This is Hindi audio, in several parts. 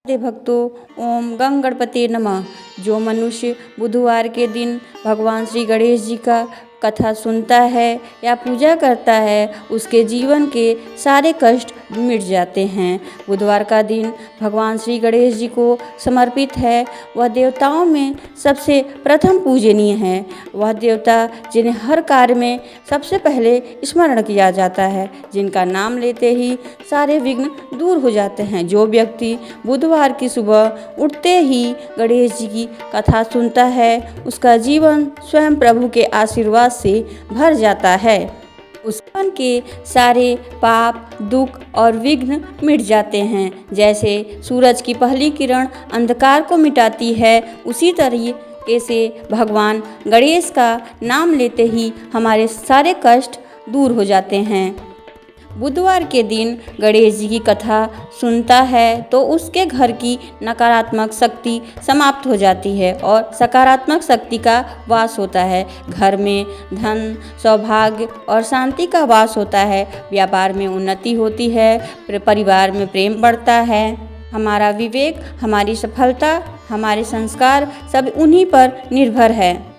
भक्तों, ओम गंग गणपति नमः। जो मनुष्य बुधवार के दिन भगवान श्री गणेश जी का कथा सुनता है या पूजा करता है, उसके जीवन के सारे कष्ट मिट जाते हैं। बुधवार का दिन भगवान श्री गणेश जी को समर्पित है। वह देवताओं में सबसे प्रथम पूजनीय है। वह देवता जिन्हें हर कार्य में सबसे पहले स्मरण किया जाता है, जिनका नाम लेते ही सारे विघ्न दूर हो जाते हैं। जो व्यक्ति बुधवार की सुबह उठते ही गणेश जी की कथा सुनता है, उसका जीवन स्वयं प्रभु के आशीर्वाद से भर जाता है। उसके के सारे पाप, दुख और विघ्न मिट जाते हैं। जैसे सूरज की पहली किरण अंधकार को मिटाती है, उसी तरीके से भगवान गणेश का नाम लेते ही हमारे सारे कष्ट दूर हो जाते हैं। बुधवार के दिन गणेश जी की कथा सुनता है तो उसके घर की नकारात्मक शक्ति समाप्त हो जाती है और सकारात्मक शक्ति का वास होता है। घर में धन, सौभाग्य और शांति का वास होता है। व्यापार में उन्नति होती है, परिवार में प्रेम बढ़ता है। हमारा विवेक, हमारी सफलता, हमारे संस्कार सब उन्हीं पर निर्भर है।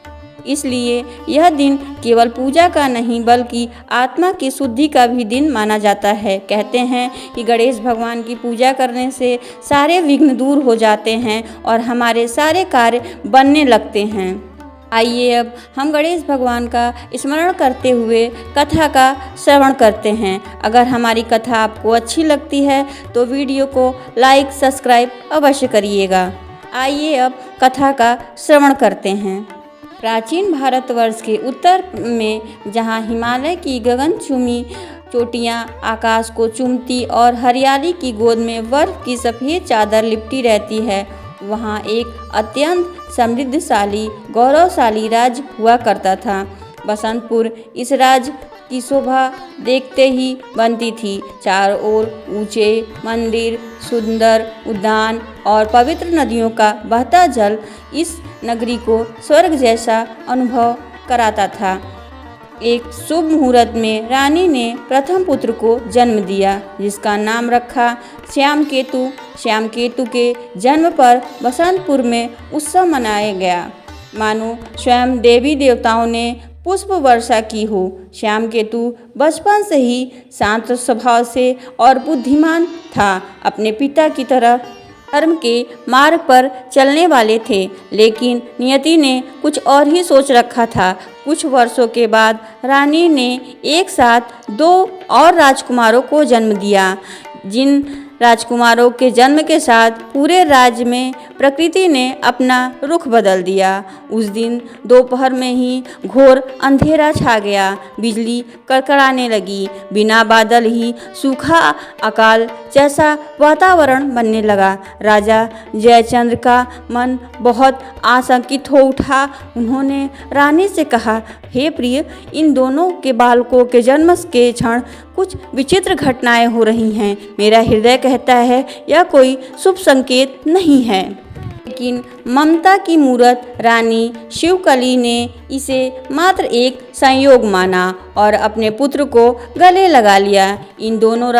इसलिए यह दिन केवल पूजा का नहीं बल्कि आत्मा की शुद्धि का भी दिन माना जाता है। कहते हैं कि गणेश भगवान की पूजा करने से सारे विघ्न दूर हो जाते हैं और हमारे सारे कार्य बनने लगते हैं। आइए अब हम गणेश भगवान का स्मरण करते हुए कथा का श्रवण करते हैं। अगर हमारी कथा आपको अच्छी लगती है तो वीडियो को लाइक, सब्सक्राइब अवश्य करिएगा। आइए अब कथा का श्रवण करते हैं। प्राचीन भारतवर्ष के उत्तर में जहाँ हिमालय की गगनचुंबी चोटियाँ आकाश को चूमती और हरियाली की गोद में बर्फ की सफ़ेद चादर लिपटी रहती है, वहाँ एक अत्यंत समृद्धशाली गौरवशाली राज्य हुआ करता था। बसंतपुर इस राज्य की शोभा देखते ही बनती थी। चारों ओर ऊंचे मंदिर, सुंदर उद्यान और पवित्र नदियों का बहता जल इस नगरी को स्वर्ग जैसा अनुभव कराता था। एक शुभ मुहूर्त में रानी ने प्रथम पुत्र को जन्म दिया, जिसका नाम रखा श्यामकेतु। श्यामकेतु के जन्म पर बसंतपुर में उत्सव मनाया गया, मानो स्वयं देवी देवताओं ने पुष्प वर्षा की हो। श्यामकेतु बचपन से ही शांत स्वभाव से और बुद्धिमान था। अपने पिता की तरह धर्म के मार्ग पर चलने वाले थे, लेकिन नियति ने कुछ और ही सोच रखा था। कुछ वर्षों के बाद रानी ने एक साथ 2 और राजकुमारों को जन्म दिया। जिन राजकुमारों के जन्म के साथ पूरे राज्य में प्रकृति ने अपना रुख बदल दिया। उस दिन दोपहर में ही घोर अंधेरा छा गया। बिजली कड़कड़ाने लगी। बिना बादल ही सूखा अकाल जैसा वातावरण बनने लगा। राजा जयचंद्र का मन बहुत आशंकित हो उठा। उन्होंने रानी से कहा, हे प्रिय, इन दोनों के बालकों के जन्म के क्षण कुछ विचित्र घटनाएं हो रही हैं। मेरा हृदय कहता है यह कोई शुभ संकेत नहीं है। लेकिन ममता की मूरत रानी शिवकली ने इसे मात्र एक संयोग माना और अपने पुत्र को गले लगा लिया। इन दोनों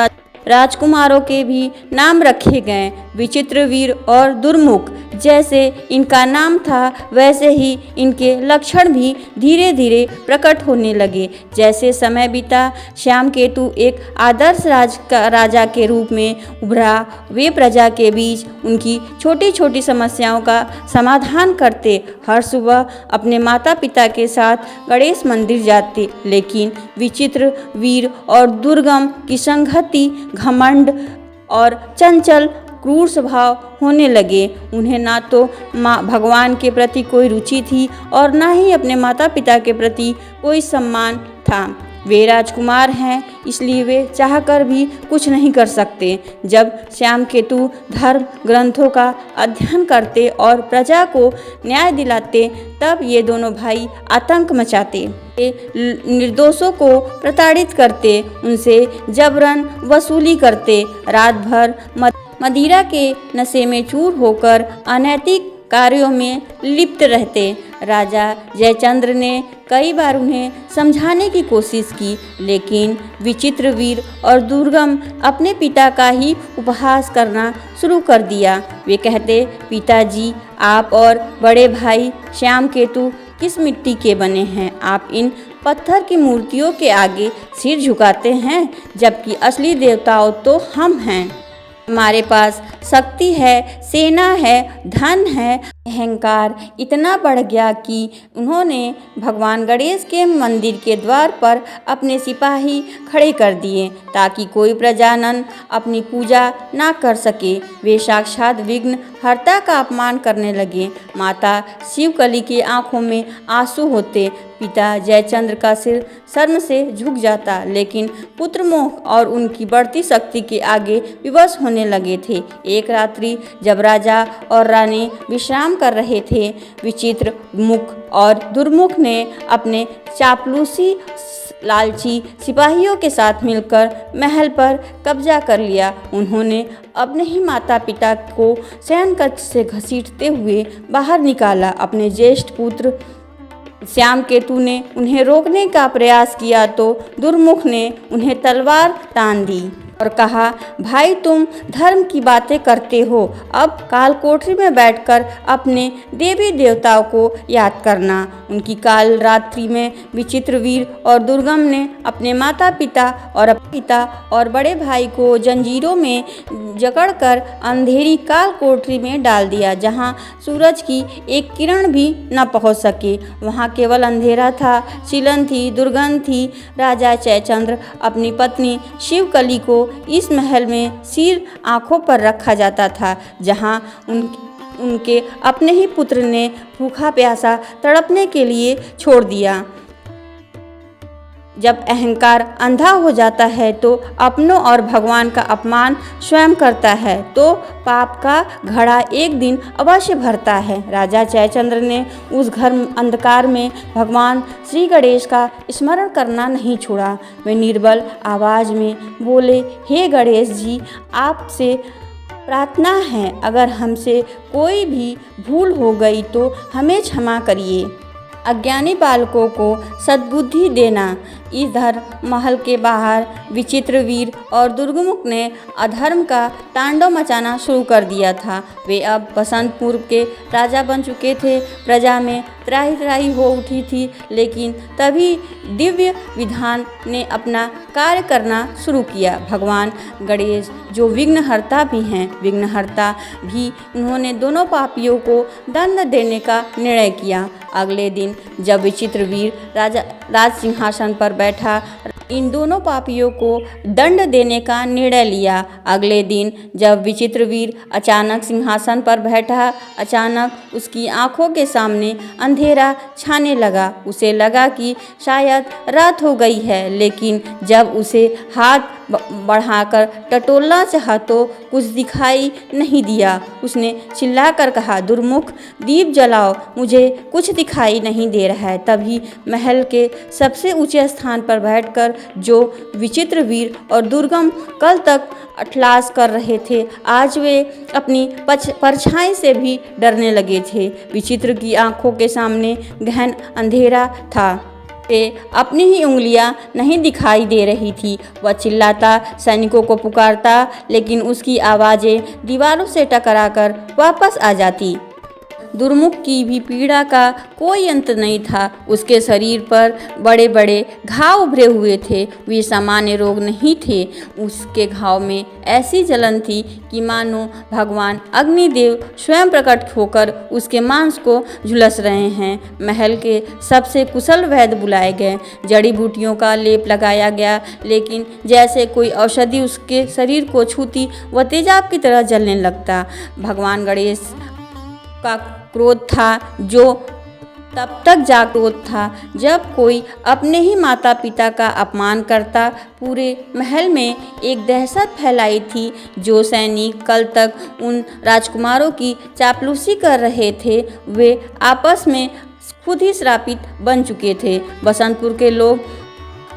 राजकुमारों के भी नाम रखे गए, विचित्रवीर और दुर्मुख। जैसे इनका नाम था वैसे ही इनके लक्षण भी धीरे धीरे प्रकट होने लगे। जैसे समय बीता, श्यामकेतु एक आदर्श राजा के रूप में उभरा। वे प्रजा के बीच उनकी छोटी छोटी समस्याओं का समाधान करते। हर सुबह अपने माता पिता के साथ गणेश मंदिर जाते, लेकिन विचित्र वीर और दुर्गम की संगति, घमंड और चंचल क्रूर स्वभाव होने लगे। उन्हें ना तो भगवान के प्रति कोई रुचि थी और ना ही अपने माता पिता के प्रति कोई सम्मान था। वे राजकुमार हैं, इसलिए वे चाहकर भी कुछ नहीं कर सकते। जब श्यामकेतु धर्म ग्रंथों का अध्ययन करते और प्रजा को न्याय दिलाते, तब ये दोनों भाई आतंक मचाते। निर्दोषों को प्रताड़ित करते, उनसे जबरन वसूली करते। रात भर मदिरा के नशे में चूर होकर अनैतिक कार्यों में लिप्त रहते। राजा जयचंद्र ने कई बार उन्हें समझाने की कोशिश की, लेकिन विचित्रवीर और दुर्गम अपने पिता का ही उपहास करना शुरू कर दिया। वे कहते, पिताजी, आप और बड़े भाई श्यामकेतु किस मिट्टी के बने हैं? आप इन पत्थर की मूर्तियों के आगे सिर झुकाते हैं, जबकि असली देवताओं तो हम हैं। हमारे पास शक्ति है, सेना है, धन है। अहंकार इतना बढ़ गया कि उन्होंने भगवान गणेश के मंदिर के द्वार पर अपने सिपाही खड़े कर दिए ताकि कोई प्रजाजन अपनी पूजा ना कर सके। वे साक्षात विघ्न हर्ता का अपमान करने लगे। माता शिवकली की आंखों में आंसू होते। पिता जयचंद्र का सिर शर्म से झुक जाता, लेकिन पुत्र मोह और उनकी बढ़ती शक्ति के आगे विवश होने लगे थे। एक रात्रि जब राजा और रानी विश्राम कर रहे थे, विचित्र मुख और दुर्मुख ने अपने चापलूसी लालची सिपाहियों के साथ मिलकर महल पर कब्जा कर लिया। उन्होंने अपने ही माता पिता को शयन कक्ष से घसीटते हुए बाहर निकाला। अपने ज्येष्ठ पुत्र श्यामकेतु ने उन्हें रोकने का प्रयास किया तो दुर्मुख ने उन्हें तलवार तान दी और कहा, भाई तुम धर्म की बातें करते हो, अब काल कोठरी में बैठकर अपने देवी देवताओं को याद करना। उनकी काल रात्रि में विचित्रवीर और दुर्गम ने अपने माता पिता और बड़े भाई को जंजीरों में जकड़कर अंधेरी काल कोठरी में डाल दिया, जहां सूरज की एक किरण भी न पहुंच सके। वहां केवल अंधेरा था, चिलन थी, दुर्गंध थी। राजा जयचंद्र अपनी पत्नी शिवकली को इस महल में सिर आंखों पर रखा जाता था, जहां उनके अपने ही पुत्र ने भूखा प्यासा तड़पने के लिए छोड़ दिया। जब अहंकार अंधा हो जाता है तो अपनों और भगवान का अपमान स्वयं करता है, तो पाप का घड़ा एक दिन अवश्य भरता है। राजा जयचंद्र ने उस घर अंधकार में भगवान श्री गणेश का स्मरण करना नहीं छोड़ा। वे निर्बल आवाज में बोले, हे गणेश जी, आपसे प्रार्थना है, अगर हमसे कोई भी भूल हो गई तो हमें क्षमा करिए। अज्ञानी बालकों को सद्बुद्धि देना। इधर महल के बाहर विचित्रवीर और दुर्गमुख ने अधर्म का तांडव मचाना शुरू कर दिया था। वे अब बसंतपुर के राजा बन चुके थे। प्रजा में त्राही त्राही हो उठी थी, लेकिन तभी दिव्य विधान ने अपना कार्य करना शुरू किया। भगवान गणेश जो विघ्नहर्ता भी हैं, विघ्नहर्ता भी उन्होंने दोनों पापियों को दंड देने का निर्णय किया। अगले दिन जब विचित्रवीर राज सिंहासन पर बैठा, इन दोनों पापियों को दंड देने का निर्णय लिया। अगले दिन जब विचित्रवीर अचानक सिंहासन पर बैठा, अचानक उसकी आंखों के सामने अंधेरा छाने लगा। उसे लगा कि शायद रात हो गई है, लेकिन जब उसे हाथ बढ़ाकर टटोलना चाहा तो कुछ दिखाई नहीं दिया। उसने चिल्लाकर कहा, दुर्मुख, दीप जलाओ, मुझे कुछ दिखाई नहीं दे रहा है। तभी महल के सबसे ऊंचे स्थान पर बैठकर जो विचित्रवीर और दुर्गम कल तक अठलास कर रहे थे, आज वे अपनी परछाई से भी डरने लगे थे। विचित्र की आंखों के सामने गहन अंधेरा था। पे अपनी ही उंगलियां नहीं दिखाई दे रही थी। वह चिल्लाता, सैनिकों को पुकारता, लेकिन उसकी आवाज़ें दीवारों से टकराकर वापस आ जाती। दुर्मुख की भी पीड़ा का कोई अंत नहीं था। उसके शरीर पर बड़े बड़े घाव उभरे हुए थे। वे सामान्य रोग नहीं थे। उसके घाव में ऐसी जलन थी कि मानो भगवान अग्निदेव स्वयं प्रकट होकर उसके मांस को झुलस रहे हैं। महल के सबसे कुशल वैद्य बुलाए गए, जड़ी बूटियों का लेप लगाया गया, लेकिन जैसे कोई औषधि उसके शरीर को छूती वह तेजाब की तरह जलने लगता। भगवान गणेश का क्रोध था जो तब तक जागरूक था जब कोई अपने ही माता पिता का अपमान करता। पूरे महल में एक दहशत फैलाई थी। जो सैनिक कल तक उन राजकुमारों की चापलूसी कर रहे थे, वे आपस में खुद ही श्रापित बन चुके थे। बसंतपुर के लोग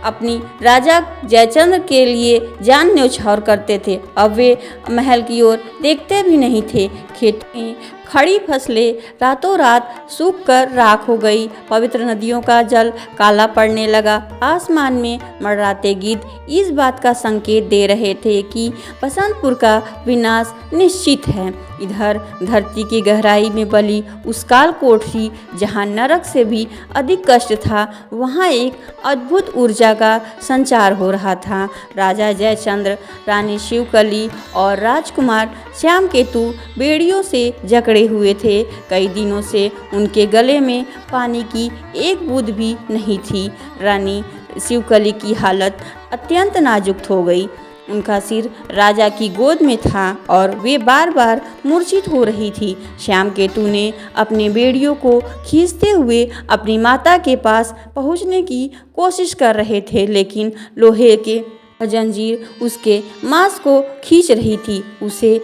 अपनी राजा जयचंद्र के लिए जान न्यौछावर करते थे। अब वे महल की ओर देखते भी नहीं थे। खेतों में खड़ी फसलें रातों रात सूख कर राख हो गई। पवित्र नदियों का जल काला पड़ने लगा। आसमान में मंडराते गिद्ध इस बात का संकेत दे रहे थे कि बसंतपुर का विनाश निश्चित है। इधर धरती की गहराई में बली उस काल कोठरी जहाँ नरक से भी अधिक कष्ट था, वहाँ एक अद्भुत ऊर्जा का संचार हो रहा था। राजा जयचंद्र, रानी शिवकली और राजकुमार श्यामकेतु बेड़ियों से जकड़े हुए थे। कई दिनों से उनके गले में पानी की एक बूंद भी नहीं थी। रानी शिवकली की हालत अत्यंत नाजुक हो गई। उनका सिर राजा की गोद में था और वे बार बार मूर्छित हो रही थी। श्यामकेतु ने अपने बेड़ियों को खींचते हुए अपनी माता के पास पहुंचने की कोशिश कर रहे थे, लेकिन लोहे के जंजीर उसके मांस को खींच रही थी। उसे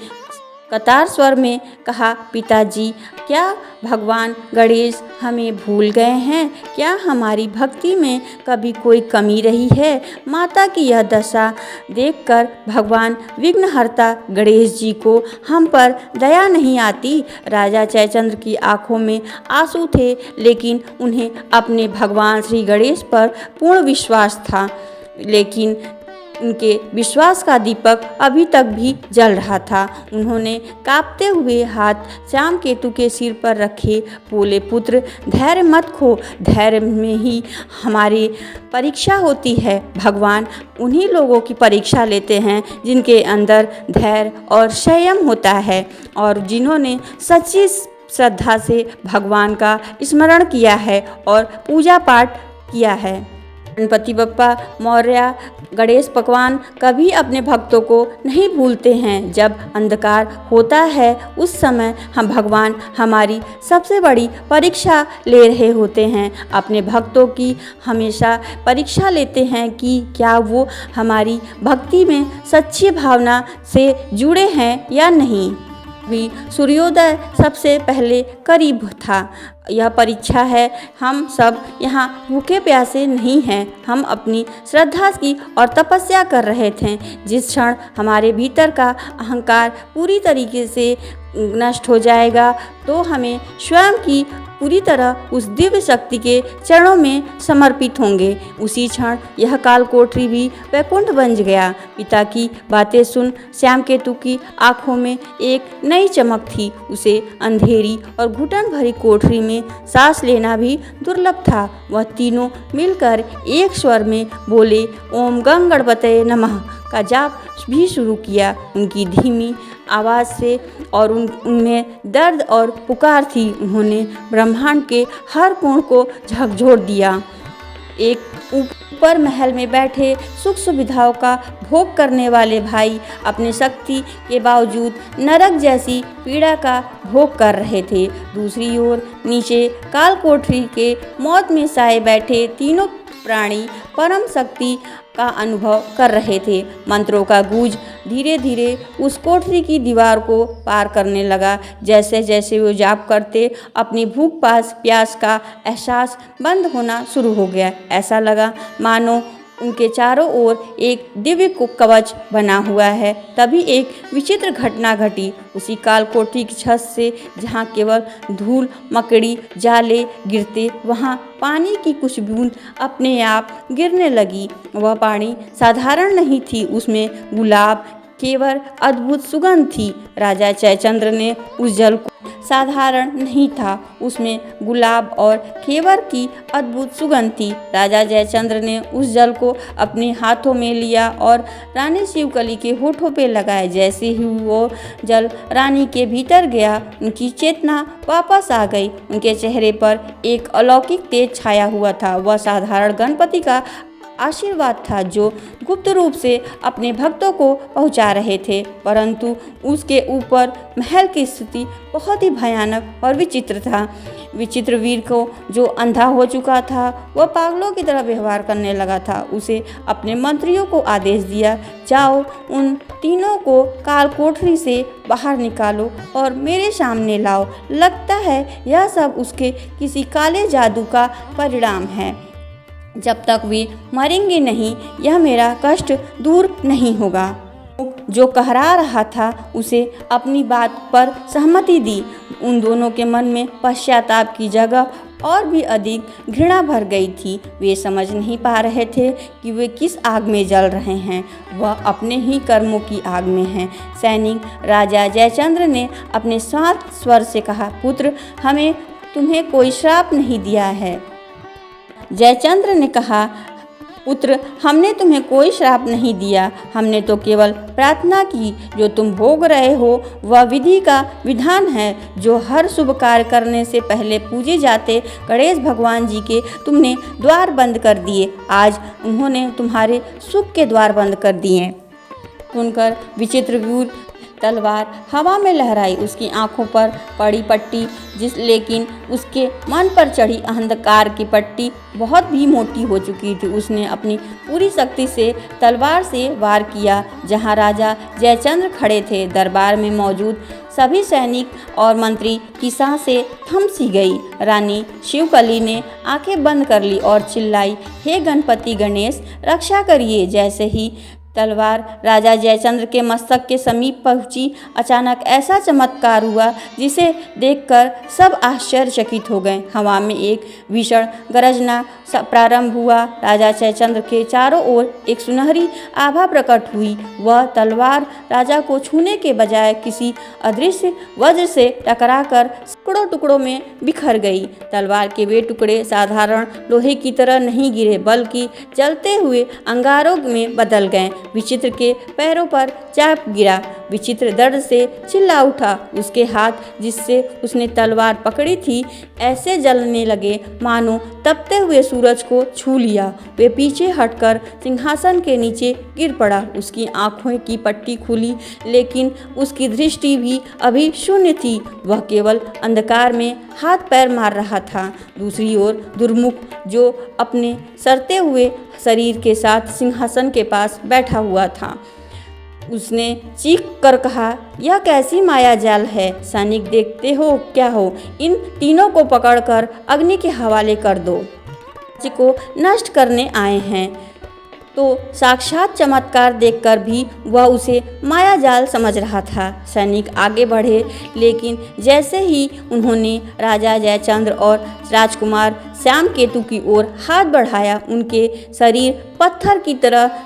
कतार स्वर में कहा, पिताजी, क्या भगवान गणेश हमें भूल गए हैं? क्या हमारी भक्ति में कभी कोई कमी रही है? माता की यह दशा देखकर भगवान विघ्नहर्ता गणेश जी को हम पर दया नहीं आती। राजा जयचंद्र की आंखों में आंसू थे, लेकिन उन्हें अपने भगवान श्री गणेश पर पूर्ण विश्वास था। लेकिन उनके विश्वास का दीपक अभी तक भी जल रहा था। उन्होंने कांपते हुए हाथ श्यामकेतु के सिर पर रखे। बोले, पुत्र, धैर्य मत खो। धैर्य में ही हमारी परीक्षा होती है। भगवान उन्हीं लोगों की परीक्षा लेते हैं जिनके अंदर धैर्य और संयम होता है और जिन्होंने सच्ची श्रद्धा से भगवान का स्मरण किया है और पूजा पाठ किया है। गणपति बप्पा मौर्य गणेश भगवान कभी अपने भक्तों को नहीं भूलते हैं। जब अंधकार होता है उस समय हम भगवान हमारी सबसे बड़ी परीक्षा ले रहे होते हैं। अपने भक्तों की हमेशा परीक्षा लेते हैं कि क्या वो हमारी भक्ति में सच्ची भावना से जुड़े हैं या नहीं। भी सूर्योदय सबसे पहले करीब था। यह परीक्षा है। हम सब यहाँ भूखे प्यासे नहीं हैं। हम अपनी श्रद्धा की और तपस्या कर रहे थे। जिस क्षण हमारे भीतर का अहंकार पूरी तरीके से नष्ट हो जाएगा तो हमें स्वयं की पूरी तरह उस दिव्य शक्ति के चरणों में समर्पित होंगे। उसी क्षण यह काल कोठरी भी वैकुंठ बन गया। पिता की बातें सुन श्यामकेतु की आंखों में एक नई चमक थी। उसे अंधेरी और घुटन भरी कोठरी में सांस लेना भी दुर्लभ था। वह तीनों मिलकर एक स्वर में बोले, ओम गं गणपतये नमः का जाप भी शुरू किया। उनकी धीमी आवाज़ से और उनमें दर्द और पुकार थी। उन्होंने ब्रह्मांड के हर कोण को झकझोर दिया। एक ऊपर महल में बैठे सुख सुविधाओं का भोग करने वाले भाई अपने शक्ति के बावजूद नरक जैसी पीड़ा का भोग कर रहे थे। दूसरी ओर नीचे काल कोठरी के मौत में साए बैठे तीनों प्राणी परम शक्ति का अनुभव कर रहे थे। मंत्रों का गूंज धीरे धीरे उस कोठरी की दीवार को पार करने लगा। जैसे जैसे वो जाप करते, अपनी भूख प्यास का एहसास बंद होना शुरू हो गया। ऐसा लगा मानो उनके चारों ओर एक दिव्य कवच बना हुआ है। तभी एक विचित्र घटना घटी। उसी काल कोठरी की छत से जहाँ केवल धूल मकड़ी जाले गिरते, वहाँ पानी की कुछ बूंद अपने आप गिरने लगी। वह पानी साधारण नहीं थी, उसमें गुलाब केवल अद्भुत सुगंध थी। राजा जयचंद्र ने उस जल को साधारण नहीं था, उसमें गुलाब और केवल की अद्भुत सुगंध थी। राजा जयचंद्र ने उस जल को अपने हाथों में लिया और रानी शिवकली के होठों पे लगाया। जैसे ही वो जल रानी के भीतर गया, उनकी चेतना वापस आ गई। उनके चेहरे पर एक अलौकिक तेज छाया हुआ था। वह साधारण गणपति का आशीर्वाद था जो गुप्त रूप से अपने भक्तों को पहुंचा रहे थे, परंतु उसके ऊपर महल की स्थिति बहुत ही भयानक और विचित्र था। विचित्र वीर को जो अंधा हो चुका था, वह पागलों की तरह व्यवहार करने लगा था। उसे अपने मंत्रियों को आदेश दिया, जाओ उन तीनों को काल कोठरी से बाहर निकालो और मेरे सामने लाओ। लगता है यह सब उसके किसी काले जादू का परिणाम है। जब तक वे मरेंगे नहीं, यह मेरा कष्ट दूर नहीं होगा। जो कहरा रहा था उसे अपनी बात पर सहमति दी। उन दोनों के मन में पश्चाताप की जगह और भी अधिक घृणा भर गई थी। वे समझ नहीं पा रहे थे कि वे किस आग में जल रहे हैं। वह अपने ही कर्मों की आग में हैं। सैनिक राजा जयचंद्र ने अपने शांत स्वर से कहा, पुत्र, हमें तुम्हें कोई श्राप नहीं दिया है। जयचंद्र ने कहा, पुत्र, हमने तुम्हें कोई श्राप नहीं दिया, हमने तो केवल प्रार्थना की। जो तुम भोग रहे हो वह विधि का विधान है, जो हर शुभ कार्य करने से पहले पूजे जाते गणेश भगवान जी के तुमने द्वार बंद कर दिए। आज उन्होंने तुम्हारे सुख के द्वार बंद कर दिए। सुनकर विचित्रवीर तलवार हवा में लहराई। उसकी आंखों पर पड़ी पट्टी लेकिन उसके मन पर चढ़ी अंधकार की पट्टी बहुत भी मोटी हो चुकी थी। उसने अपनी पूरी शक्ति से तलवार से वार किया जहां राजा जयचंद्र खड़े थे। दरबार में मौजूद सभी सैनिक और मंत्री की सांसें थम सी गई। रानी शिवकली ने आंखें बंद कर ली और चिल्लाई, हे गणपति गणेश, रक्षा करिए। जैसे ही तलवार राजा जयचंद्र के मस्तक के समीप पहुंची, अचानक ऐसा चमत्कार हुआ जिसे देखकर सब आश्चर्यचकित हो गए। हवा में एक भीषण गरजना प्रारंभ हुआ। राजा जयचंद्र के चारों ओर एक सुनहरी आभा प्रकट हुई। वह तलवार राजा को छूने के बजाय किसी अदृश्य वज्र से टकराकर सैकड़ों टुकड़ों में बिखर गई। तलवार के वे टुकड़े साधारण लोहे की तरह नहीं गिरे, बल्कि जलते हुए अंगारों में बदल गए। विचित्र के पैरों पर चाप गिरा। विचित्र दर्द से चिल्ला उठा। उसके हाथ जिससे उसने तलवार पकड़ी थी ऐसे जलने लगे मानो तपते हुए सूरज को छू लिया। वे पीछे हटकर सिंहासन के नीचे गिर पड़ा। उसकी आंखों की पट्टी खुली, लेकिन उसकी दृष्टि भी अभी शून्य थी। वह केवल अंधकार में हाथ पैर मार रहा था। दूसरी ओर दुर्मुख, जो अपने सड़ते हुए शरीर के साथ सिंहासन के पास बैठा हुआ था, उसने चीख कर कहा, यह कैसी माया जाल है। सैनिक, देखते हो क्या हो, इन तीनों को पकड़कर अग्नि के हवाले कर दो। राज्य को नष्ट करने आए हैं। तो साक्षात चमत्कार देखकर भी वह उसे माया जाल समझ रहा था। सैनिक आगे बढ़े, लेकिन जैसे ही उन्होंने राजा जयचंद्र और राजकुमार श्यामकेतु की ओर हाथ बढ़ाया, उनके शरीर पत्थर की तरह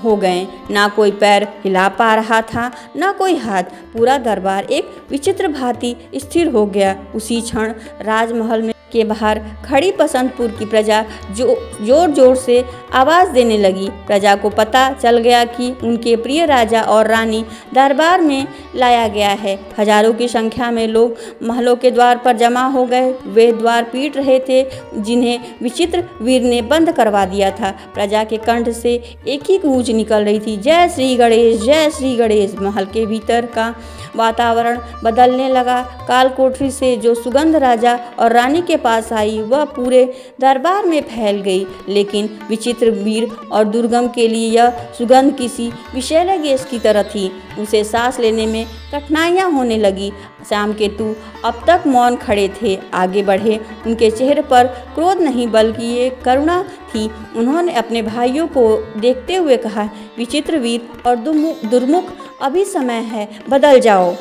हो गए। ना कोई पैर हिला पा रहा था, ना कोई हाथ। पूरा दरबार एक विचित्र भांति स्थिर हो गया। उसी क्षण राजमहल में के बाहर खड़ी बसंतपुर की प्रजा जोर जोर से आवाज़ देने लगी। प्रजा को पता चल गया कि उनके प्रिय राजा और रानी दरबार में लाया गया है। हजारों की संख्या में लोग महलों के द्वार पर जमा हो गए। वे द्वार पीट रहे थे जिन्हें विचित्र वीर ने बंद करवा दिया था। प्रजा के कंठ से एक ही गूंज निकल रही थी, जय श्री गणेश, जय श्री गणेश। महल के भीतर का वातावरण बदलने लगा। कालकोठरी से जो सुगंध राजा और रानी के पास आई वह पूरे दरबार में फैल गई। लेकिन विचित्र वीर और दुर्गम के लिए यह सुगंध किसी विषैले गैस की तरह थी। उसे सांस लेने में कठिनाइयाँ होने लगी। श्यामकेतु अब तक मौन खड़े थे। आगे बढ़े। उनके चेहरे पर क्रोध नहीं बल्कि एक करुणा थी। उन्होंने अपने भाइयों को देखते हुए कहा, विचित्र वीर और दुर्मुख, अभी समय है, बदल जाओ।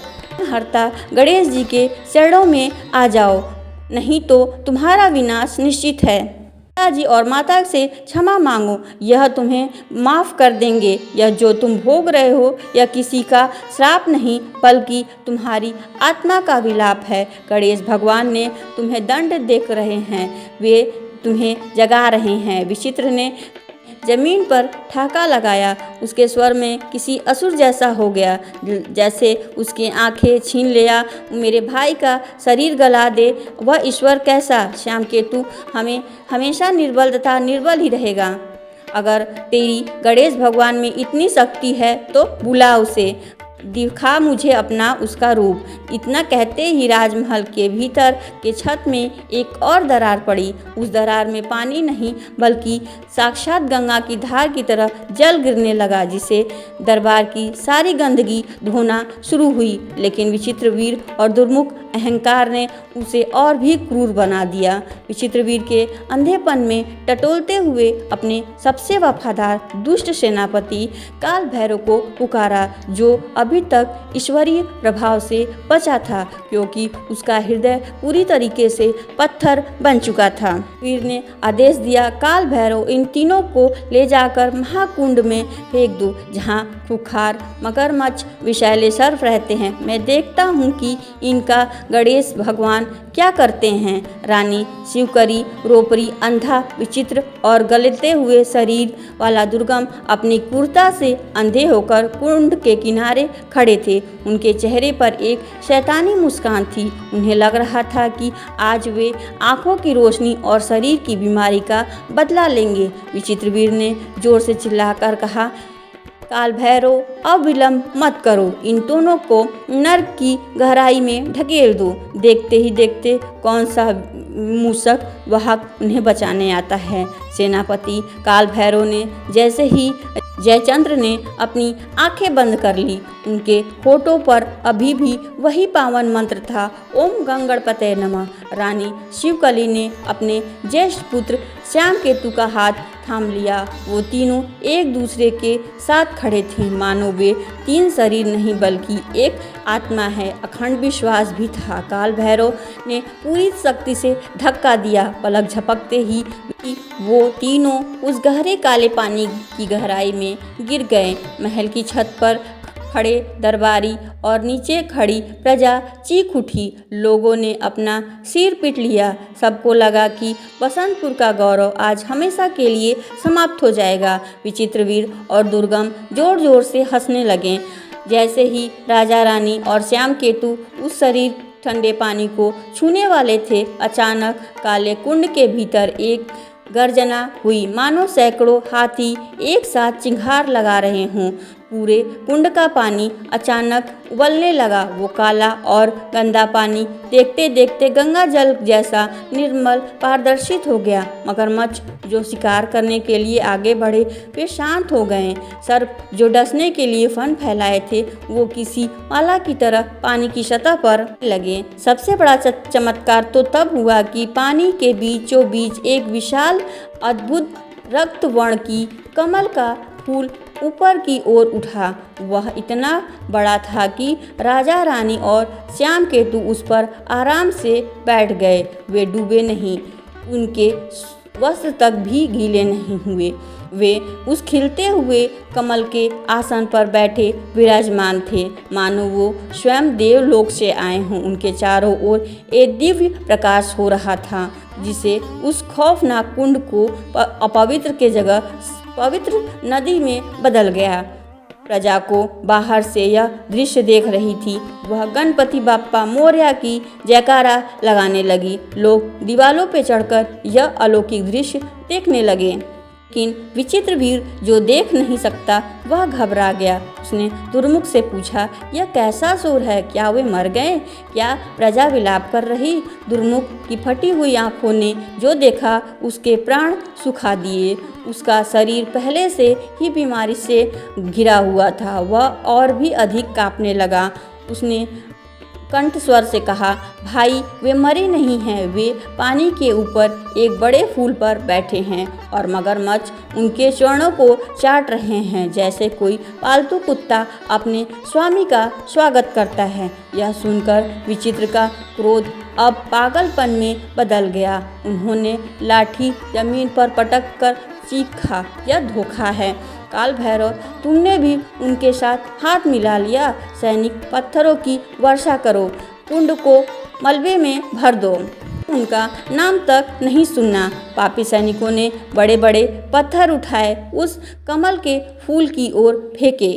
हरता गणेश जी के चरणों में आ जाओ, नहीं तो तुम्हारा विनाश निश्चित है। पिताजी और माता से क्षमा मांगो, यह तुम्हें माफ़ कर देंगे। यह जो तुम भोग रहे हो यह किसी का श्राप नहीं बल्कि तुम्हारी आत्मा का विलाप है। गणेश भगवान ने तुम्हें दंड देख रहे हैं, वे तुम्हें जगा रहे हैं। विचित्र ने जमीन पर ठाका लगाया। उसके स्वर में किसी असुर जैसा हो गया, जैसे उसके आंखें छीन लिया। मेरे भाई का शरीर गला दे, वह ईश्वर कैसा। श्यामकेतु हमें हमेशा निर्बल तथा निर्बल ही रहेगा। अगर तेरी गणेश भगवान में इतनी शक्ति है तो बुला उसे। दिखा मुझे अपना उसका रूप। इतना कहते ही राजमहल के भीतर के छत में एक और दरार पड़ी। उस दरार में पानी नहीं बल्कि साक्षात गंगा की धार की तरह जल गिरने लगा, जिसे दरबार की सारी गंदगी धोना शुरू हुई। लेकिन विचित्रवीर और दुर्मुख अहंकार ने उसे और भी क्रूर बना दिया। विचित्रवीर के अंधेपन में टटोलते हुए अपने सबसे वफादार दुष्ट सेनापति काल भैरव को पुकारा, जो अभी तक ईश्वरीय प्रभाव से बचा था, क्योंकि उसका हृदय पूरी तरीके से पत्थर बन चुका था। वीर ने आदेश दिया, काल भैरव, इन तीनों को ले जाकर महाकुंड में फेंक दो, जहाँ खुखार मगरमच्छ विषैले सर्प रहते हैं। मैं देखता हूँ कि इनका गणेश भगवान क्या करते हैं। रानी शिवकरी, रोपरी, अंधा, विचित्र और गलते हुए शरीर वाला दुर्गम अपनी क्रूरता से अंधे होकर कुंड के किनारे खड़े थे। उनके चेहरे पर एक शैतानी मुस्कान थी। उन्हें लग रहा था कि आज वे आंखों की रोशनी और शरीर की बीमारी का बदला लेंगे। विचित्रवीर ने जोर से चिल्लाकर कहा, काल भैरव, अब विलंब मत करो, इन दोनों को नर्क की गहराई में ढकेल दो। देखते ही देखते कौन सा मूषक वाहक उन्हें बचाने आता है। सेनापति काल भैरव ने जैसे ही जयचंद्र ने अपनी आंखें बंद कर ली, उनके होठों पर अभी भी वही पावन मंत्र था, ओम गंगणपते नमः। रानी शिवकली ने अपने ज्येष्ठ पुत्र श्यामकेतु का हाथ थाम लिया। वो तीनों एक दूसरे के साथ खड़े थे, मानो वे तीन शरीर नहीं बल्कि एक आत्मा है। अखंड विश्वास भी था। काल भैरव ने पूरी शक्ति से धक्का दिया। पलक झपकते ही वो तीनों उस गहरे काले पानी की गहराई में गिर गए। महल की छत पर खड़े दरबारी और नीचे खड़ी प्रजा चीख उठी। लोगों ने अपना सिर पीट लिया। सबको लगा कि बसंतपुर का गौरव आज हमेशा के लिए समाप्त हो जाएगा। विचित्रवीर और दुर्गम जोर जोर से हंसने लगे। जैसे ही राजा रानी और श्यामकेतु उस शरीर ठंडे पानी को छूने वाले थे, अचानक काले कुंड के भीतर एक गर्जना हुई, मानो सैकड़ों हाथी एक साथ चिंगार लगा रहे हों। पूरे कुंड का पानी अचानक उबलने लगा। वो काला और गंदा पानी देखते देखते गंगा जल जैसा निर्मल पारदर्शित हो गया। मगरमच्छ जो शिकार करने के लिए आगे बढ़े वे शांत हो गए। सर्प जो डसने के लिए फन फैलाए थे वो किसी माला की तरह पानी की सतह पर लगे। सबसे बड़ा चमत्कार तो तब हुआ कि पानी के बीचों बीच एक विशाल अद्भुत रक्त वर्ण की कमल का फूल ऊपर की ओर उठा। वह इतना बड़ा था कि राजा रानी और श्यामकेतु उस पर आराम से बैठ गए। वे डूबे नहीं, उनके वस्त्र तक भी गीले नहीं हुए। वे उस खिलते हुए कमल के आसन पर बैठे विराजमान थे, मानो वो स्वयं देवलोक से आए हों। उनके चारों ओर एक दिव्य प्रकाश हो रहा था, जिसे उस खौफनाक कुंड को अपवित्र के जगह पवित्र नदी में बदल गया। प्रजा को बाहर से यह दृश्य देख रही थी। वह गणपति बाप्पा मोरया की जयकारा लगाने लगी। लोग दीवालों पर चढ़कर यह अलौकिक दृश्य देखने लगे। लेकिन विचित्रवीर जो देख नहीं सकता वह घबरा गया। उसने दुर्मुख से पूछा, यह कैसा शोर है? क्या वे मर गए? क्या प्रजा विलाप कर रही? दुर्मुख की फटी हुई आंखों ने जो देखा उसके प्राण सुखा दिए। उसका शरीर पहले से ही बीमारी से घिरा हुआ था। वह और भी अधिक कांपने लगा। उसने कंठ स्वर से कहा, भाई, वे मरे नहीं हैं, वे पानी के ऊपर एक बड़े फूल पर बैठे हैं और मगरमच्छ उनके चरणों को चाट रहे हैं, जैसे कोई पालतू कुत्ता अपने स्वामी का स्वागत करता है। यह सुनकर विचित्र का क्रोध अब पागलपन में बदल गया। उन्होंने लाठी जमीन पर पटक कर चीखा, यह धोखा है। काल भैरव, तुमने भी उनके साथ हाथ मिला लिया। सैनिक, पत्थरों की वर्षा करो, कुंड को मलबे में भर दो। उनका नाम तक नहीं सुनना। पापी सैनिकों ने बड़े बड़े पत्थर उठाए, उस कमल के फूल की ओर फेंके।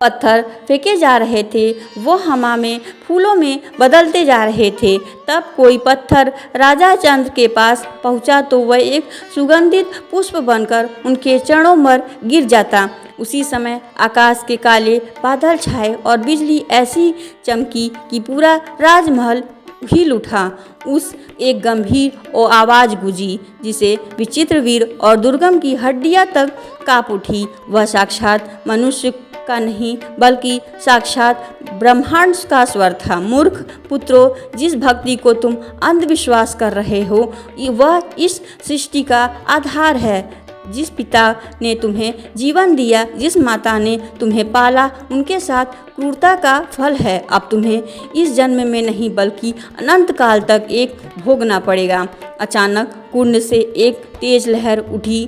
पत्थर फेंके जा रहे थे वो हवा में फूलों में बदलते जा रहे थे। तब कोई पत्थर राजा चंद्र के पास पहुंचा तो वह एक सुगंधित पुष्प बनकर उनके चरणों पर गिर जाता। उसी समय आकाश के काले बादल छाए और बिजली ऐसी चमकी कि पूरा राजमहल हिल उठा। उस एक गंभीर और आवाज़ गूंजी जिसे विचित्रवीर और दुर्गम की हड्डियां तक कांप उठी। वह साक्षात मनुष्य का नहीं बल्कि साक्षात ब्रह्मांड का स्वर था। मूर्ख पुत्रों, जिस भक्ति को तुम अंधविश्वास कर रहे हो वह इस सृष्टि का आधार है। जिस पिता ने तुम्हें जीवन दिया, जिस माता ने तुम्हें पाला, उनके साथ क्रूरता का फल है। अब तुम्हें इस जन्म में नहीं बल्कि अनंत काल तक एक भोगना पड़ेगा। अचानक कुंड से एक तेज लहर उठी।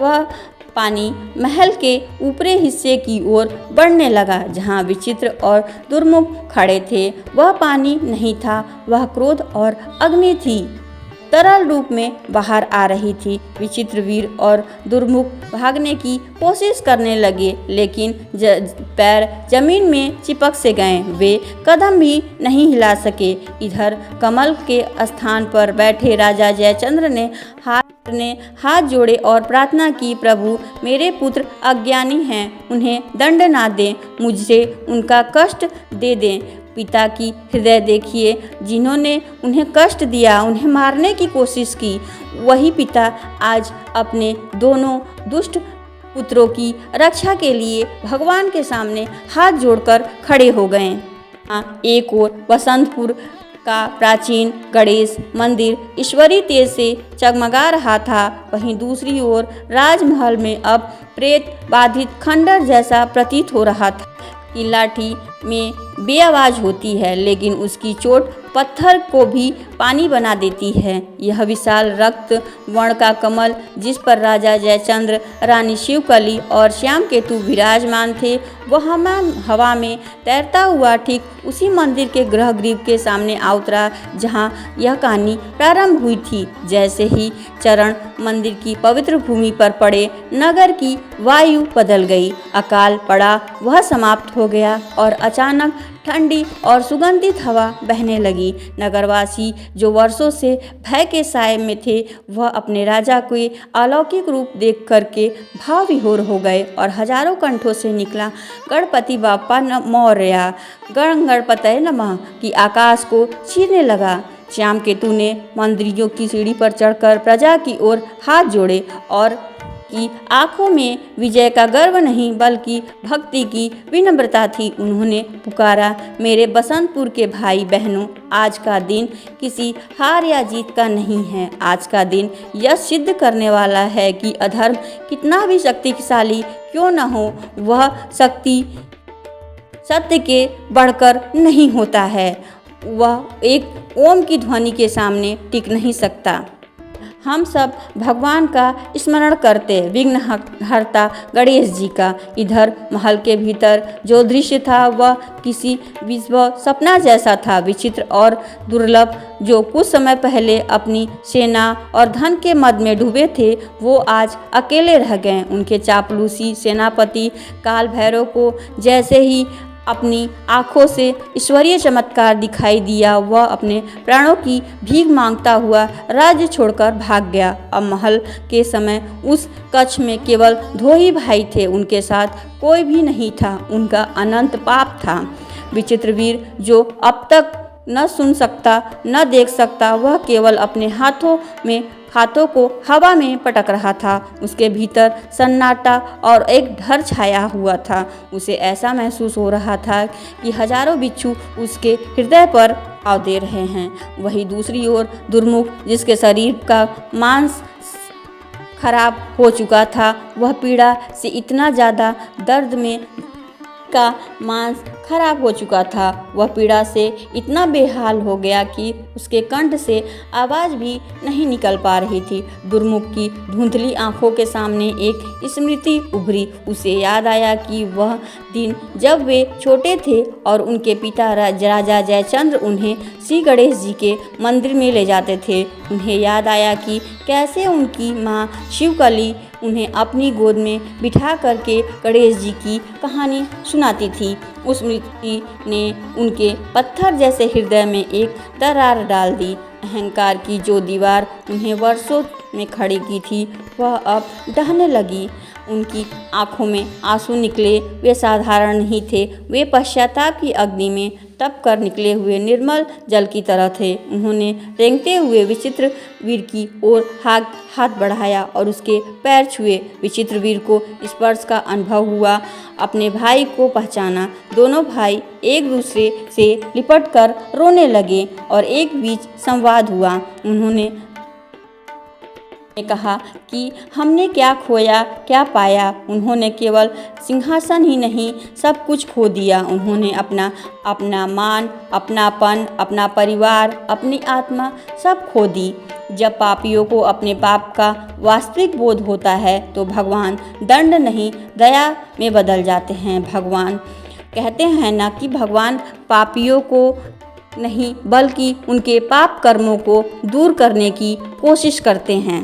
वह पानी महल के ऊपरी हिस्से की ओर बढ़ने लगा जहाँ विचित्र और दुर्मुख खड़े थे। वह पानी नहीं था, वह क्रोध और अग्नि थी, तरल रूप में बाहर आ रही थी। विचित्रवीर और दुर्मुख भागने की कोशिश करने लगे लेकिन पैर जमीन में चिपक से गए। वे कदम भी नहीं हिला सके। इधर कमल के स्थान पर बैठे राजा जयचंद्र ने हाथ जोड़े और प्रार्थना की, प्रभु मेरे पुत्र अज्ञानी हैं, उन्हें दंड ना दें, मुझे उनका कष्ट दे दें। पिता की हृदय देखिए, जिन्होंने उन्हें कष्ट दिया, उन्हें मारने की कोशिश की, वही पिता आज अपने दोनों दुष्ट पुत्रों की रक्षा के लिए भगवान के सामने हाथ जोड़कर खड़े हो गए। एक ओर बसंतपुर का प्राचीन गणेश मंदिर ईश्वरी तेज से चगमगा रहा था, वहीं दूसरी ओर राजमहल में अब प्रेत बाधित खंडर जैसा प्रतीत हो रहा था कि लाठी में बेआवाज़ होती है लेकिन उसकी चोट पत्थर को भी पानी बना देती है। यह विशाल रक्त वर्ण का कमल जिस पर राजा जयचंद्र, रानी शिवकली और श्याम केतु विराजमान थे, वह हवा में तैरता हुआ ठीक उसी मंदिर के गर्भगृह के सामने आ उतरा जहाँ यह कहानी प्रारंभ हुई थी। जैसे ही चरण मंदिर की पवित्र भूमि पर पड़े, नगर की वायु बदल गई। अकाल पड़ा, वह समाप्त हो गया और अचानक ठंडी और सुगंधित हवा बहने लगी। नगरवासी जो वर्षों से भय के साए में थे, वह अपने राजा के अलौकिक रूप देख करके भाव विभोर हो गए और हजारों कंठों से निकला गणपति बाप्पा मौर्य, गणपतये नमः की आकाश को छीने लगा। श्याम केतु ने मंदिरों की सीढ़ी पर चढ़कर प्रजा की ओर हाथ जोड़े और की आंखों में विजय का गर्व नहीं बल्कि भक्ति की विनम्रता थी। उन्होंने पुकारा, मेरे बसंतपुर के भाई बहनों, आज का दिन किसी हार या जीत का नहीं है। आज का दिन यह सिद्ध करने वाला है कि अधर्म कितना भी शक्तिशाली क्यों न हो, वह शक्ति सत्य के बढ़कर नहीं होता है। वह एक ओम की ध्वनि के सामने टिक नहीं सकता। हम सब भगवान का स्मरण करते विघ्न हरता गणेश जी का। इधर महल के भीतर जो दृश्य था वह किसी विश्व सपना जैसा था। विचित्र और दुर्लभ जो कुछ समय पहले अपनी सेना और धन के मद में डूबे थे, वो आज अकेले रह गए। उनके चापलूसी सेनापति काल भैरव को जैसे ही अपनी आँखों से ईश्वरीय चमत्कार दिखाई दिया, वह अपने प्राणों की भीख मांगता हुआ राज्य छोड़कर भाग गया। अब महल के समय उस कक्ष में केवल दो ही भाई थे, उनके साथ कोई भी नहीं था। उनका अनंत पाप था। विचित्रवीर जो अब तक न सुन सकता न देख सकता, वह केवल अपने हाथों को हवा में पटक रहा था। उसके भीतर सन्नाटा और एक डर छाया हुआ था। उसे ऐसा महसूस हो रहा था कि हजारों बिच्छू उसके हृदय पर आव दे रहे हैं। वहीं दूसरी ओर दुर्मुख, जिसके शरीर का मांस खराब हो चुका था, वह पीड़ा से इतना ज़्यादा दर्द में का मांस खराब हो चुका था। वह पीड़ा से इतना बेहाल हो गया कि उसके कंठ से आवाज़ भी नहीं निकल पा रही थी। दुर्मुख की धुंधली आंखों के सामने एक स्मृति उभरी। उसे याद आया कि वह दिन जब वे छोटे थे और उनके पिता राजा जयचंद्र उन्हें श्री गणेश जी के मंदिर में ले जाते थे। उन्हें याद आया कि कैसे उनकी माँ शिवकली उन्हें अपनी गोद में बिठा करके गणेश जी की कहानी सुनाती थी। उस स्मृति ने उनके पत्थर जैसे हृदय में एक दरार डाल दी। अहंकार की जो दीवार उन्हें वर्षों में खड़ी की थी वह अब ढहने लगी। उनकी आंखों में आंसू निकले। वे साधारण नहीं थे, वे पश्चाताप की अग्नि में तप कर निकले हुए निर्मल जल की तरह थे। उन्होंने रेंगते हुए विचित्र वीर की ओर हाथ बढ़ाया और उसके पैर छुए। विचित्र वीर को स्पर्श का अनुभव हुआ, अपने भाई को पहचाना। दोनों भाई एक दूसरे से लिपट कर रोने लगे और एक बीच संवाद हुआ। उन्होंने कहा कि हमने क्या खोया क्या पाया। उन्होंने केवल सिंहासन ही नहीं सब कुछ खो दिया। उन्होंने अपना मान, अपनापन, अपना परिवार, अपनी आत्मा सब खो दी। जब पापियों को अपने पाप का वास्तविक बोध होता है तो भगवान दंड नहीं दया में बदल जाते हैं। भगवान कहते हैं ना कि भगवान पापियों को नहीं बल्कि उनके पाप कर्मों को दूर करने की कोशिश करते हैं।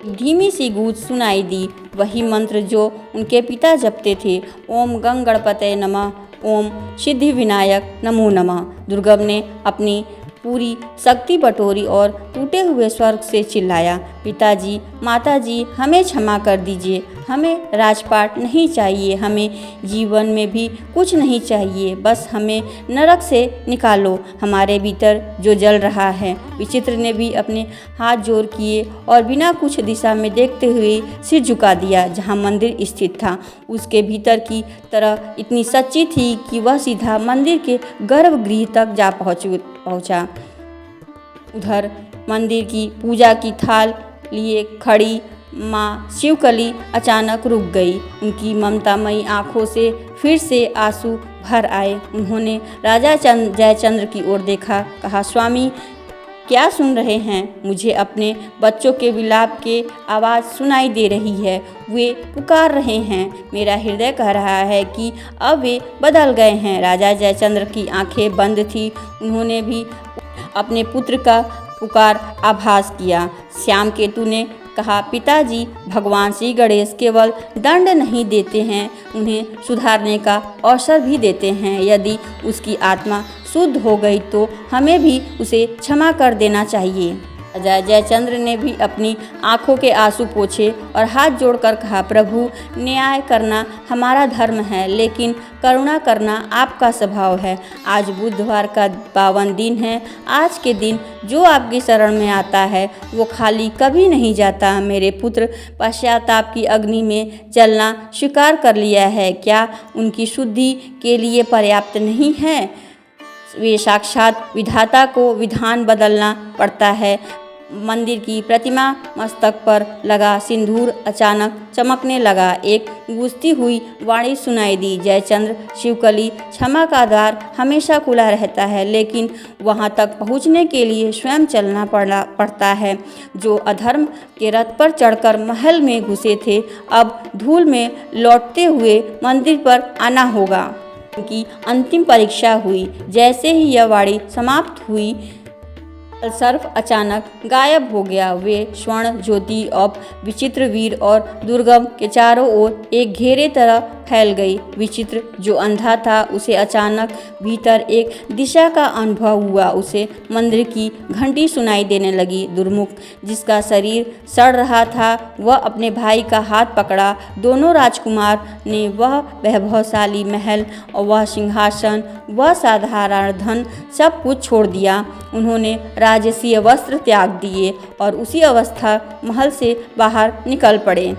धीमी सी गूंज सुनाई दी, वही मंत्र जो उनके पिता जपते थे। ओम गंग गणपतये नमः, ओम सिद्धि विनायक नमो नमः। दुर्गम ने अपनी पूरी शक्ति बटोरी और टूटे हुए स्वर से चिल्लाया, पिताजी माताजी हमें क्षमा कर दीजिए। हमें राजपाट नहीं चाहिए, हमें जीवन में भी कुछ नहीं चाहिए, बस हमें नरक से निकालो, हमारे भीतर जो जल रहा है। विचित्र ने भी अपने हाथ जोड़ किए और बिना कुछ दिशा में देखते हुए सिर झुका दिया। जहाँ मंदिर स्थित था उसके भीतर की तरह इतनी सच्ची थी कि वह सीधा मंदिर के गर्भगृह तक जा पहुँचा। उधर मंदिर की पूजा की थाल लिए खड़ी माँ शिवकली अचानक रुक गई। उनकी ममतामयी आंखों से फिर से आंसू भर आए। उन्होंने राजा जयचंद्र की ओर देखा, कहा, स्वामी क्या सुन रहे हैं? मुझे अपने बच्चों के विलाप के आवाज़ सुनाई दे रही है। वे पुकार रहे हैं। मेरा हृदय कह रहा है कि अब वे बदल गए हैं। राजा जयचंद्र की आंखें बंद थी। उन्होंने भी अपने पुत्र का पुकार आभास किया। श्याम केतु ने कहा, पिताजी भगवान श्री गणेश केवल दंड नहीं देते हैं, उन्हें सुधारने का अवसर भी देते हैं। यदि उसकी आत्मा शुद्ध हो गई तो हमें भी उसे क्षमा कर देना चाहिए। राजा जयचंद्र ने भी अपनी आंखों के आंसू पोंछे और हाथ जोड़कर कहा, प्रभु न्याय करना हमारा धर्म है, लेकिन करुणा करना आपका स्वभाव है। आज बुधवार का पावन दिन है। आज के दिन जो आपकी शरण में आता है वो खाली कभी नहीं जाता। मेरे पुत्र पश्चाताप की अग्नि में जलना स्वीकार कर लिया है। क्या उनकी शुद्धि के लिए पर्याप्त नहीं है? वे साक्षात विधाता को विधान बदलना पड़ता है। मंदिर की प्रतिमा मस्तक पर लगा सिंदूर अचानक चमकने लगा। एक गूंजती हुई वाणी सुनाई दी, जयचंद्र शिवकली, क्षमा का द्वार हमेशा खुला रहता है, लेकिन वहां तक पहुंचने के लिए स्वयं चलना पड़ता है। जो अधर्म के रथ पर चढ़कर महल में घुसे थे, अब धूल में लौटते हुए मंदिर पर आना होगा। उनकी अंतिम परीक्षा हुई। जैसे ही यह वाणी समाप्त हुई, सर्प अचानक गायब हो गया। वे स्वर्ण ज्योति अब विचित्र वीर और दुर्गम के चारों ओर एक घेरे तरह फैल गई। विचित्र जो अंधा था उसे अचानक भीतर एक दिशा का अनुभव हुआ। उसे मंदिर की घंटी सुनाई देने लगी। दुर्मुख जिसका शरीर सड़ रहा था वह अपने भाई का हाथ पकड़ा। दोनों राजकुमार ने वह वैभवशाली महल और वह सिंहासन, वह साधारण धन सब कुछ छोड़ दिया। उन्होंने राजसीय वस्त्र त्याग दिए और उसी अवस्था महल से बाहर निकल पड़े।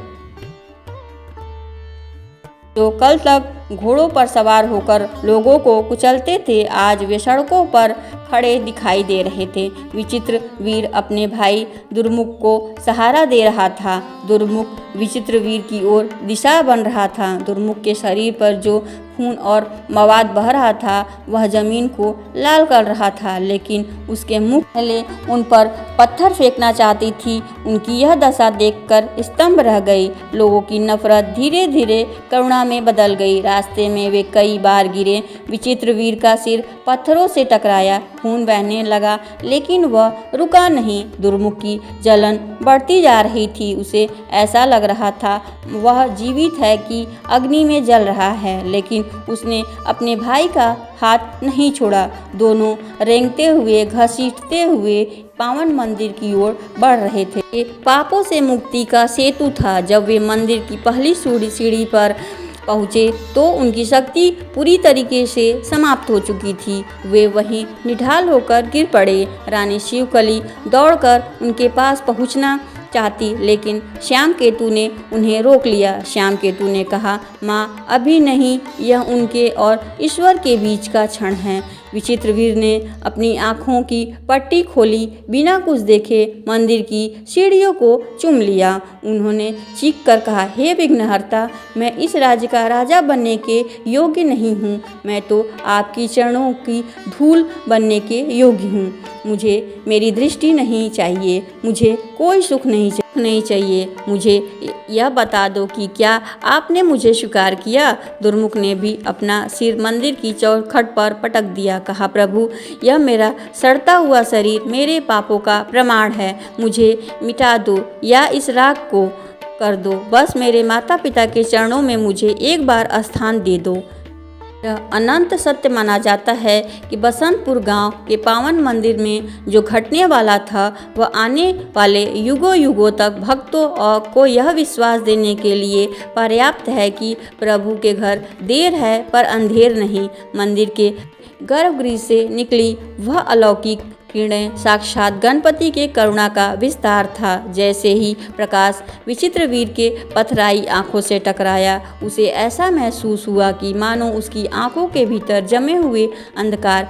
जो कल तक घोड़ों पर सवार होकर लोगों को कुचलते थे, आज वे सड़कों पर खड़े दिखाई दे रहे थे। विचित्र वीर अपने भाई दुर्मुख को सहारा दे रहा था। दुर्मुख विचित्र वीर की ओर दिशा बन रहा था। दुर्मुख के शरीर पर जो खून और मवाद बह रहा था। वह जमीन को लाल कर रहा था, लेकिन उसके मुख पहले उन पर पत्थर फेंकना चाहती थी। उनकी यह दशा देखकर स्तंभ रह गई। लोगों की नफरत धीरे धीरे करुणा में बदल गई। रास्ते में वे कई बार गिरे। विचित्रवीर का सिर पत्थरों से टकराया, खून बहने लगा, लेकिन वह रुका नहीं। दुर्मुख की जलन बढ़ती जा रही थी। उसे ऐसा लग रहा था वह जीवित है कि अग्नि में जल रहा है, लेकिन उसने अपने भाई का हाथ नहीं छोड़ा। दोनों रेंगते हुए, घसीटते हुए पावन मंदिर की ओर बढ़ रहे थे। ये पापों से मुक्ति का सेतु था। जब वे मंदिर की पहली सीढ़ी पर पहुँचे तो उनकी शक्ति पूरी तरीके से समाप्त हो चुकी थी। वे वहीं निढाल होकर गिर पड़े। रानी शिवकली दौड़कर उनके पास पहुँचना चाहती, लेकिन श्यामकेतु ने उन्हें रोक लिया। श्यामकेतु ने कहा, माँ अभी नहीं, यह उनके और ईश्वर के बीच का क्षण है। विचित्रवीर ने अपनी आँखों की पट्टी खोली, बिना कुछ देखे मंदिर की सीढ़ियों को चूम लिया। उन्होंने चीख कर कहा, हे विघ्नहर्ता, मैं इस राज्य का राजा बनने के योग्य नहीं हूँ। मैं तो आपकी चरणों की धूल बनने के योग्य हूँ। मुझे मेरी दृष्टि नहीं चाहिए, मुझे कोई सुख नहीं चाहिए। मुझे यह बता दो कि क्या आपने मुझे स्वीकार किया। दुर्मुख ने भी अपना सिर मंदिर की चौखट पर पटक दिया। कहा, प्रभु, यह मेरा सड़ता हुआ शरीर मेरे पापों का प्रमाण है। मुझे मिटा दो या इस राख को कर दो। बस मेरे माता पिता के चरणों में मुझे एक बार स्थान दे दो। यह अनंत सत्य माना जाता है कि बसंतपुर गांव के पावन मंदिर में जो घटने वाला था वह आने वाले युगों युगों तक भक्तों को यह विश्वास देने के लिए पर्याप्त है कि प्रभु के घर देर है पर अंधेर नहीं। मंदिर के गर्भगृह से निकली वह अलौकिक किरणें साक्षात गणपति के करुणा का विस्तार था। जैसे ही प्रकाश विचित्रवीर के पथराई आंखों से टकराया, उसे ऐसा महसूस हुआ कि मानो उसकी आंखों के भीतर जमे हुए अंधकार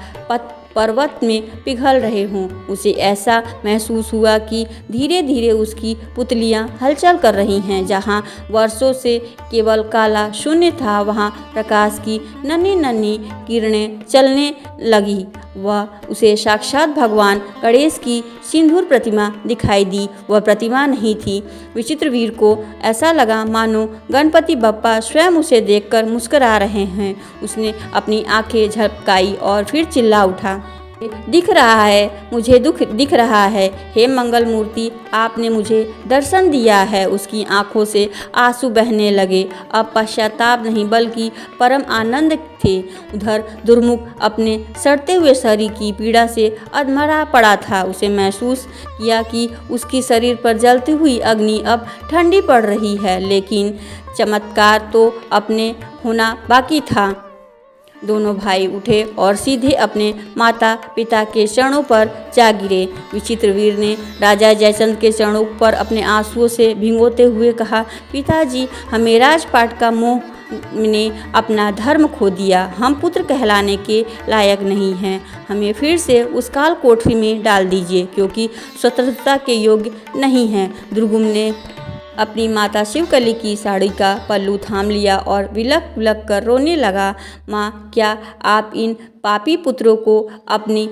पर्वत में पिघल रहे हों। उसे ऐसा महसूस हुआ कि धीरे धीरे उसकी पुतलियां हलचल कर रही हैं। जहां वर्षों से केवल काला शून्य था, वहां प्रकाश की नन्ही नन्ही किरणें चलने लगी। वह उसे साक्षात भगवान गणेश की सिंदूर प्रतिमा दिखाई दी। वह प्रतिमा नहीं थी। विचित्रवीर को ऐसा लगा मानो गणपति बप्पा स्वयं उसे देखकर मुस्कुरा रहे हैं। उसने अपनी आंखें झपकाई और फिर चिल्ला उठा, दिख रहा है, मुझे दुख दिख रहा है। हे मंगल मूर्ति, आपने मुझे दर्शन दिया है। उसकी आंखों से आंसू बहने लगे। अब पश्चाताप नहीं बल्कि परम आनंद थे। उधर दुर्मुख अपने सड़ते हुए शरीर की पीड़ा से अधमरा पड़ा था। उसे महसूस किया कि उसकी शरीर पर जलती हुई अग्नि अब ठंडी पड़ रही है, लेकिन चमत्कार तो अपने होना बाकी था। दोनों भाई उठे और सीधे अपने माता पिता के चरणों पर जा गिरे। विचित्रवीर ने राजा जयचंद्र के चरणों पर अपने आंसुओं से भिगोते हुए कहा, पिताजी, हमें राजपाट का मोह ने अपना धर्म खो दिया। हम पुत्र कहलाने के लायक नहीं हैं। हमें फिर से उस काल कोठरी में डाल दीजिए, क्योंकि स्वतंत्रता के योग्य नहीं हैं। दुर्गुम ने अपनी माता शिवकली की साड़ी का पल्लू थाम लिया और विलक विलक कर रोने लगा। माँ, क्या आप इन पापी पुत्रों को अपनी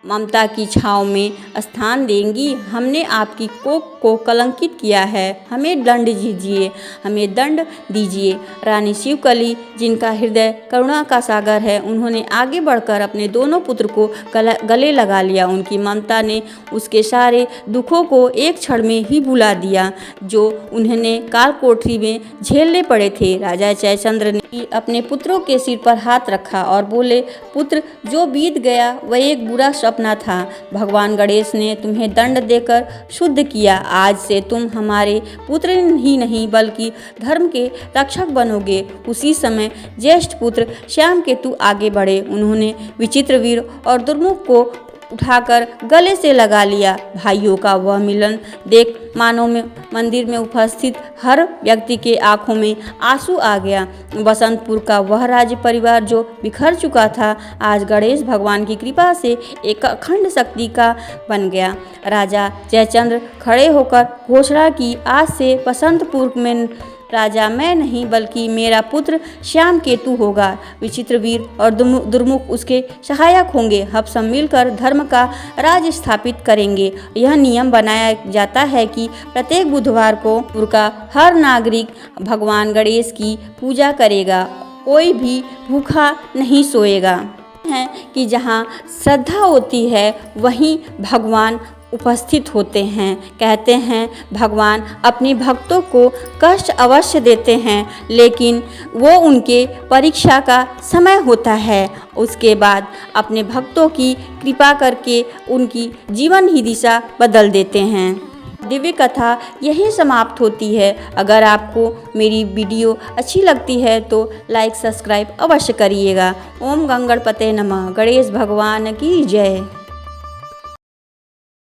ममता की छाँव में स्थान देंगी? हमने आपकी कोख को कलंकित किया है। हमें दंड दीजिए, हमें दंड दीजिए। रानी शिवकली, जिनका हृदय करुणा का सागर है, उन्होंने आगे बढ़कर अपने दोनों पुत्र को गले लगा लिया। उनकी ममता ने उसके सारे दुखों को एक क्षण में ही भुला दिया जो उन्होंने काल कोठरी में झेलने पड़े थे। राजा जयचंद्र ने अपने पुत्रों के सिर पर हाथ रखा और बोले, पुत्र, जो बीत गया वह एक बुरा सपना था। भगवान गणेश ने तुम्हें दंड देकर शुद्ध किया। आज से तुम हमारे पुत्र ही नहीं बल्कि धर्म के रक्षक बनोगे। उसी समय ज्येष्ठ पुत्र श्यामकेतु आगे बढ़े। उन्होंने विचित्रवीर और दुर्मुख को उठाकर गले से लगा लिया। भाइयों का वह मिलन देख मानो में मंदिर में उपस्थित हर व्यक्ति के आंखों में आंसू आ गया। बसंतपुर का वह राज्य परिवार जो बिखर चुका था, आज गणेश भगवान की कृपा से एक अखंड शक्ति का बन गया। राजा जयचंद्र खड़े होकर घोषणा की, आज से बसंतपुर में राजा मैं नहीं बल्कि मेरा पुत्र श्याम केतु होगा। विचित्रवीर और दुर्मुख उसके सहायक होंगे। हम सब मिलकर धर्म का राज स्थापित करेंगे। यह नियम बनाया जाता है कि प्रत्येक बुधवार को पुर का हर नागरिक भगवान गणेश की पूजा करेगा। कोई भी भूखा नहीं सोएगा। है कि जहाँ श्रद्धा होती है वहीं भगवान उपस्थित होते हैं। कहते हैं भगवान अपने भक्तों को कष्ट अवश्य देते हैं, लेकिन वो उनके परीक्षा का समय होता है। उसके बाद अपने भक्तों की कृपा करके उनकी जीवन ही दिशा बदल देते हैं। दिव्य कथा यहीं समाप्त होती है। अगर आपको मेरी वीडियो अच्छी लगती है तो लाइक सब्सक्राइब अवश्य करिएगा। ओम गंगणपते नमः। गणेश भगवान की जय।